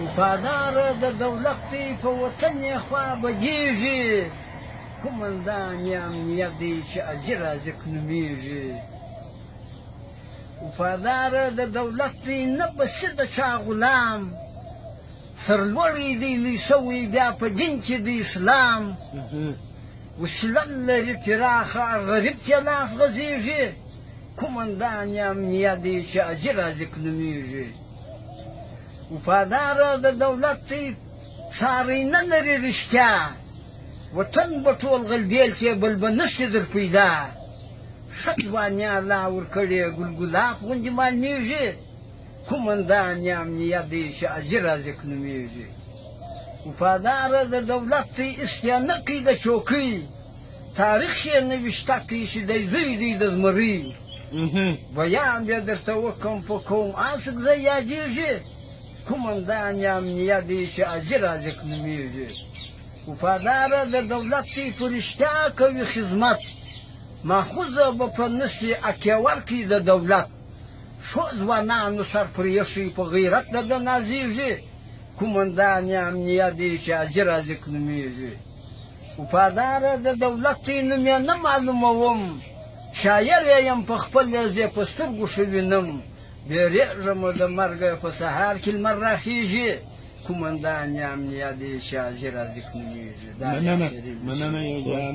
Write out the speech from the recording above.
وفاداره د دولت دی په وطن یې خوا بدېږي قومندان یې امنیت دی چې اجر رازق نومېږي وفاداره د دولت دی نه بسي د چا غلام سرلوړی دی لوی سوی بیا په دین کې د اسلام وسله لري پراخه غریب کې لاس غځېږي قومندان یې امنیت دی چې اجر رازق نومېږي وفاداره د دولت دی څاری نه لري رښتیا وطن به ټول غلبېل کې بل به نشي در پیدا ښه ځواني الله ورکړې ګل ګلاب غوندې معلومېږي قومندان یې امنیت دی چې اجر رازق نومېږي وفاداره د دولت دی استیا نه کوي د چوکۍ تاریخ یې نوشته کوي چې دی زوی دی د زمري بیان بیا درته وکړم په کوم اصل زه یادېږي قومندان یې امنیت دی چې اجر رازق نومېږي وفاداره د دولت دی په رښتیا کوي خدمت ماخوذه به په نسي اکیا ورکړي د دولت ښو ځوانانو سر پرې ایښی په غیرت د ده نازېږي قومندان یې امنیت دی چې اجر رازق نومېږي وفاداره د دولت دی نوم یې نه معلوموم شاعر یې یم په خپل یې په سترګو ښه وینم بیریږم د مرګه په سهار کې لمر راخېږي قومندان یې امنیت دی چې اجر رازق نومېږي مننه یو ځوان